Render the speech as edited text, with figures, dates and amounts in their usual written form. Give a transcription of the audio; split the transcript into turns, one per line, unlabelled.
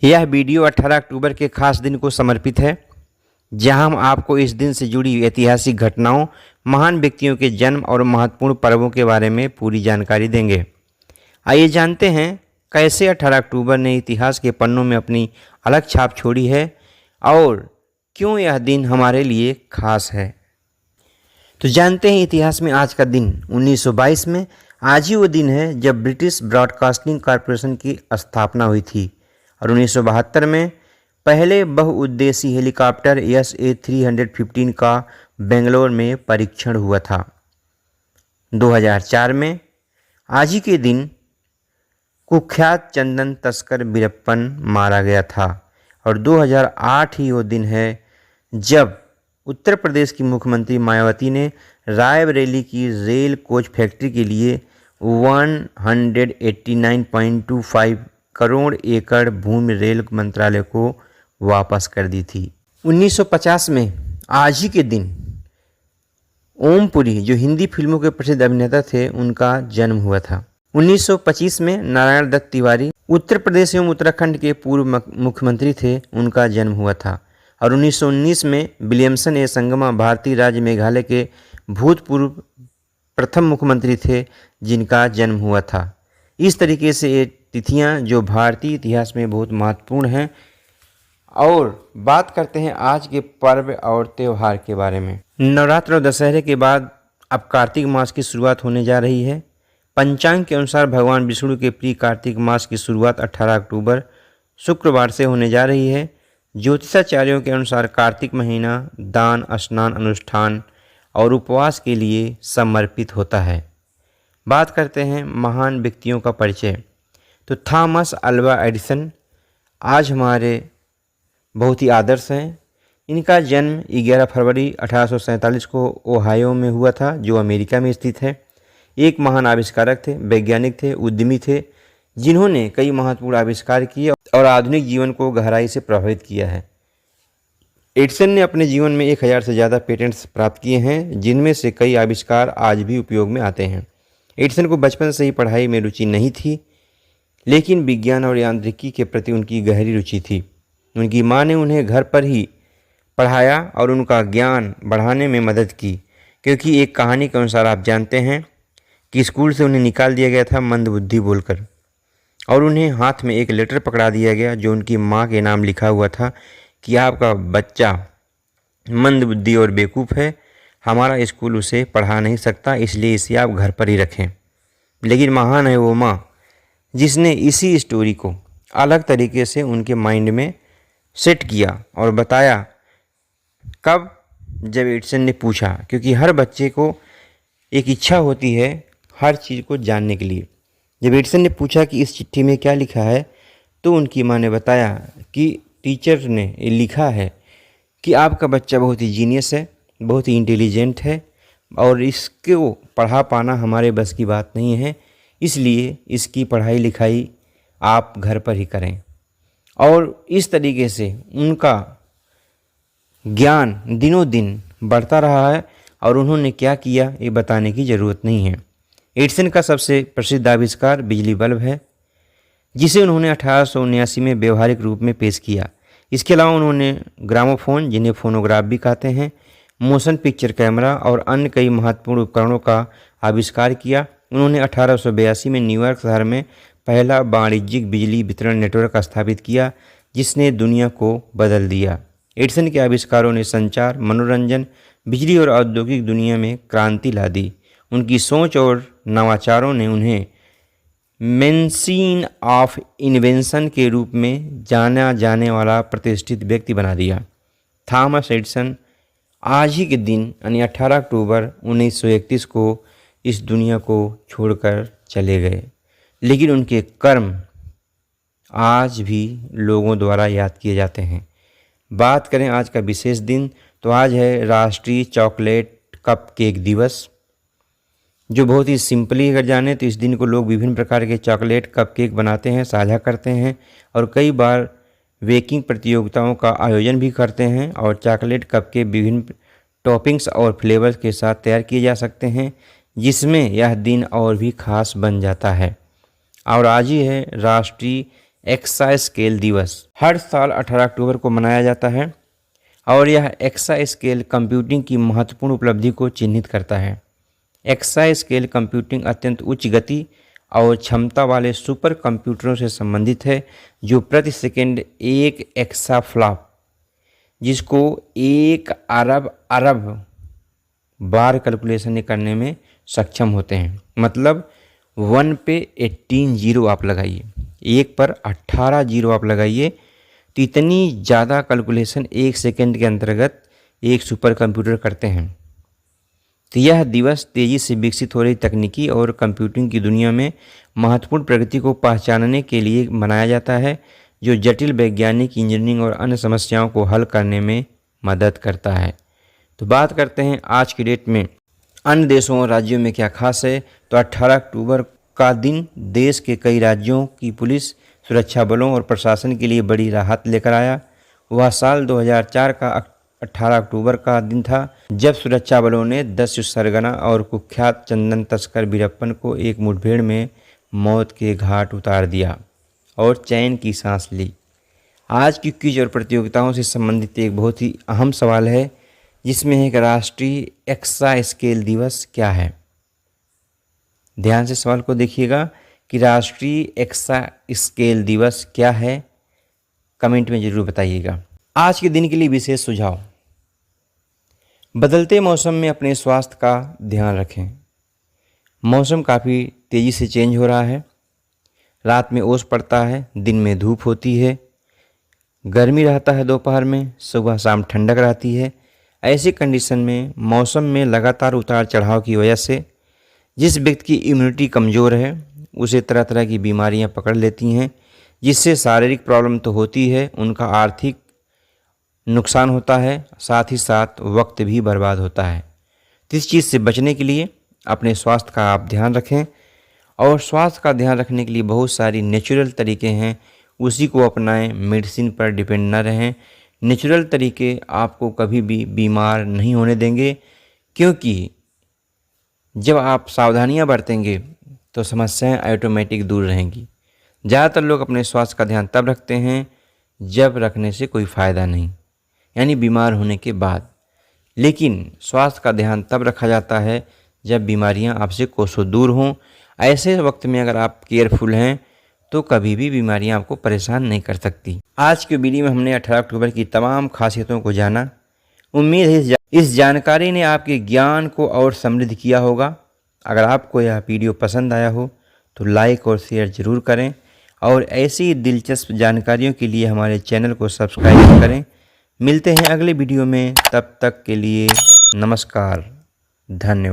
यह वीडियो 18 अक्टूबर के खास दिन को समर्पित है, जहां हम आपको इस दिन से जुड़ी ऐतिहासिक घटनाओं, महान व्यक्तियों के जन्म और महत्वपूर्ण पर्वों के बारे में पूरी जानकारी देंगे। आइए जानते हैं कैसे 18 अक्टूबर ने इतिहास के पन्नों में अपनी अलग छाप छोड़ी है और क्यों यह दिन हमारे लिए खास है। तो जानते हैं इतिहास में आज का दिन 1922 में आज ही वो दिन है जब ब्रिटिश ब्रॉडकास्टिंग कॉरपोरेशन की स्थापना हुई थी और 1972 में पहले बहुउद्देशीय हेलीकॉप्टर SA-315 का बेंगलोर में परीक्षण हुआ था। 2004 में आज ही के दिन कुख्यात चंदन तस्कर वीरप्पन मारा गया था और 2008 ही वो दिन है जब उत्तर प्रदेश की मुख्यमंत्री मायावती ने रायबरेली की रेल कोच फैक्ट्री के लिए 189.25 करोड़ एकड़ भूमि रेल मंत्रालय को वापस कर दी थी। 1950 में आज ही के दिन ओम पुरी, जो हिंदी फिल्मों के प्रसिद्ध अभिनेता थे, उनका जन्म हुआ था। 1925 में नारायण दत्त तिवारी, उत्तर प्रदेश एवं उत्तराखंड के पूर्व मुख्यमंत्री थे, उनका जन्म हुआ था। और 1919 में विलियमसन ए संगमा भारतीय राज्य मेघालय के भूतपूर्व प्रथम मुख्यमंत्री थे, जिनका जन्म हुआ था। इस तरीके से ये तिथियां जो भारतीय इतिहास में बहुत महत्वपूर्ण हैं। और बात करते हैं आज के पर्व और त्यौहार के बारे में। नवरात्र और दशहरे के बाद अब कार्तिक मास की शुरुआत होने जा रही है। पंचांग के अनुसार भगवान विष्णु के प्रिय कार्तिक मास की शुरुआत 18 अक्टूबर शुक्रवार से होने जा रही है। ज्योतिषाचार्यों के अनुसार कार्तिक महीना दान, स्नान, अनुष्ठान और उपवास के लिए समर्पित होता है। बात करते हैं महान व्यक्तियों का परिचय। तो थॉमस अल्वा एडिसन आज हमारे बहुत ही आदर्श हैं। इनका जन्म 11 फरवरी 1847 को ओहायो में हुआ था, जो अमेरिका में स्थित है। एक महान आविष्कारक थे, वैज्ञानिक थे, उद्यमी थे, जिन्होंने कई महत्वपूर्ण आविष्कार किए और आधुनिक जीवन को गहराई से प्रभावित किया है। एडिसन ने अपने जीवन में 1000 से ज़्यादा पेटेंट्स प्राप्त किए हैं, जिनमें से कई आविष्कार आज भी उपयोग में आते हैं। एडिसन को बचपन से ही पढ़ाई में रुचि नहीं थी, लेकिन विज्ञान और यांत्रिकी के प्रति उनकी गहरी रुचि थी। उनकी मां ने उन्हें घर पर ही पढ़ाया और उनका ज्ञान बढ़ाने में मदद की, क्योंकि एक कहानी के अनुसार आप जानते हैं कि स्कूल से उन्हें निकाल दिया गया था मंदबुद्धि बोलकर, और उन्हें हाथ में एक लेटर पकड़ा दिया गया जो उनकी मां के नाम लिखा हुआ था कि आपका बच्चा मंदबुद्धि और बेवकूफ़ है, हमारा स्कूल उसे पढ़ा नहीं सकता, इसलिए इसे आप घर पर ही रखें। लेकिन महान है वो माँ जिसने इसी स्टोरी को अलग तरीके से उनके माइंड में सेट किया और बताया। कब? जब एडिसन ने पूछा, क्योंकि हर बच्चे को एक इच्छा होती है हर चीज़ को जानने के लिए। जब एडिसन ने पूछा कि इस चिट्ठी में क्या लिखा है, तो उनकी माँ ने बताया कि टीचर ने लिखा है कि आपका बच्चा बहुत ही जीनियस है, बहुत ही इंटेलिजेंट है और इसको पढ़ा पाना हमारे बस की बात नहीं है, इसलिए इसकी पढ़ाई लिखाई आप घर पर ही करें। और इस तरीके से उनका ज्ञान दिनों दिन बढ़ता रहा है और उन्होंने क्या किया ये बताने की ज़रूरत नहीं है। एडिसन का सबसे प्रसिद्ध आविष्कार बिजली बल्ब है, जिसे उन्होंने 1879 में व्यवहारिक रूप में पेश किया। इसके अलावा उन्होंने ग्रामोफोन, जिन्हें फोनोग्राफ भी कहते हैं, मोशन पिक्चर कैमरा और अन्य कई महत्वपूर्ण उपकरणों का आविष्कार किया। उन्होंने 1882 में न्यूयॉर्क शहर में पहला वाणिज्यिक बिजली वितरण नेटवर्क स्थापित किया, जिसने दुनिया को बदल दिया। एडिसन के आविष्कारों ने संचार, मनोरंजन, बिजली और औद्योगिक दुनिया में क्रांति ला दी। उनकी सोच और नवाचारों ने उन्हें मेंशीन ऑफ इन्वेंशन के रूप में जाना जाने वाला प्रतिष्ठित व्यक्ति बना दिया। थॉमस एडिसन आज ही के दिन यानी 18 अक्टूबर 1931 को इस दुनिया को छोड़कर चले गए, लेकिन उनके कर्म आज भी लोगों द्वारा याद किए जाते हैं। बात करें आज का विशेष दिन, तो आज है राष्ट्रीय चॉकलेट कप केक दिवस, जो बहुत ही सिंपली अगर जाने तो इस दिन को लोग विभिन्न प्रकार के चॉकलेट कप केक बनाते हैं, साझा करते हैं और कई बार बेकिंग प्रतियोगिताओं का आयोजन भी करते हैं। और चॉकलेट कप के विभिन्न टॉपिंग्स और फ्लेवर्स के साथ तैयार किए जा सकते हैं, जिसमें यह दिन और भी खास बन जाता है। और आज ही है राष्ट्रीय एक्सा स्केल दिवस हर साल 18 अक्टूबर को मनाया जाता है और यह एक्सा स्केल कंप्यूटिंग की महत्वपूर्ण उपलब्धि को चिन्हित करता है। एक्सा स्केल कंप्यूटिंग अत्यंत उच्च गति और क्षमता वाले सुपर कंप्यूटरों से संबंधित है जो प्रति सेकंड एक एक्सा फ्लॉप, जिसको 1 अरब बार कैलकुलेशन करने में सक्षम होते हैं। मतलब 1 पे 18 जीरो आप लगाइए, 1 पर 18 जीरो आप लगाइए, तो इतनी ज़्यादा कैलकुलेशन 1 सेकंड के अंतर्गत एक सुपर कंप्यूटर करते हैं। तो यह दिवस तेज़ी से विकसित हो रही तकनीकी और कंप्यूटिंग की दुनिया में महत्वपूर्ण प्रगति को पहचानने के लिए मनाया जाता है, जो जटिल वैज्ञानिक, इंजीनियरिंग और अन्य समस्याओं को हल करने में मदद करता है। तो बात करते हैं आज की डेट में अन्य देशों और राज्यों में क्या खास है। तो 18 अक्टूबर का दिन देश के कई राज्यों की पुलिस, सुरक्षा बलों और प्रशासन के लिए बड़ी राहत लेकर आया। वह साल 2004 का 18 अक्टूबर का दिन था जब सुरक्षा बलों ने 10 सरगना और कुख्यात चंदन तस्कर वीरप्पन को एक मुठभेड़ में मौत के घाट उतार दिया और चैन की सांस ली। आज की क्विज और प्रतियोगिताओं से संबंधित एक बहुत ही अहम सवाल है, जिसमें एक राष्ट्रीय एक्सा स्केल दिवस क्या है। ध्यान से सवाल को देखिएगा कि राष्ट्रीय एक्सा स्केल दिवस क्या है, कमेंट में जरूर बताइएगा। आज के दिन के लिए विशेष सुझाव: बदलते मौसम में अपने स्वास्थ्य का ध्यान रखें। मौसम काफ़ी तेज़ी से चेंज हो रहा है, रात में ओस पड़ता है, दिन में धूप होती है, गर्मी रहता है दोपहर में, सुबह शाम ठंडक रहती है। ऐसी कंडीशन में मौसम में लगातार उतार चढ़ाव की वजह से जिस व्यक्ति की इम्यूनिटी कमज़ोर है उसे तरह तरह की बीमारियां पकड़ लेती हैं, जिससे शारीरिक प्रॉब्लम तो होती है, उनका आर्थिक नुकसान होता है, साथ ही साथ वक्त भी बर्बाद होता है। तो इस चीज़ से बचने के लिए अपने स्वास्थ्य का आप ध्यान रखें, और स्वास्थ्य का ध्यान रखने के लिए बहुत सारी नेचुरल तरीके हैं, उसी को अपनाएं, मेडिसिन पर डिपेंड न रहें। नेचुरल तरीके आपको कभी भी बीमार नहीं होने देंगे, क्योंकि जब आप सावधानियां बरतेंगे तो समस्याएं ऑटोमेटिक दूर रहेंगी। ज़्यादातर लोग अपने स्वास्थ्य का ध्यान तब रखते हैं जब रखने से कोई फ़ायदा नहीं, यानी बीमार होने के बाद। लेकिन स्वास्थ्य का ध्यान तब रखा जाता है जब बीमारियां आपसे कोसों दूर हों। ऐसे वक्त में अगर आप केयरफुल हैं तो कभी भी बीमारियां आपको परेशान नहीं कर सकती। आज के वीडियो में हमने 18 अक्टूबर की तमाम खासियतों को जाना। उम्मीद है इस जानकारी ने आपके ज्ञान को और समृद्ध किया होगा। अगर आपको यह वीडियो पसंद आया हो तो लाइक और शेयर ज़रूर करें, और ऐसी दिलचस्प जानकारियों के लिए हमारे चैनल को सब्सक्राइब करें। मिलते हैं अगले वीडियो में, तब तक के लिए नमस्कार, धन्यवाद।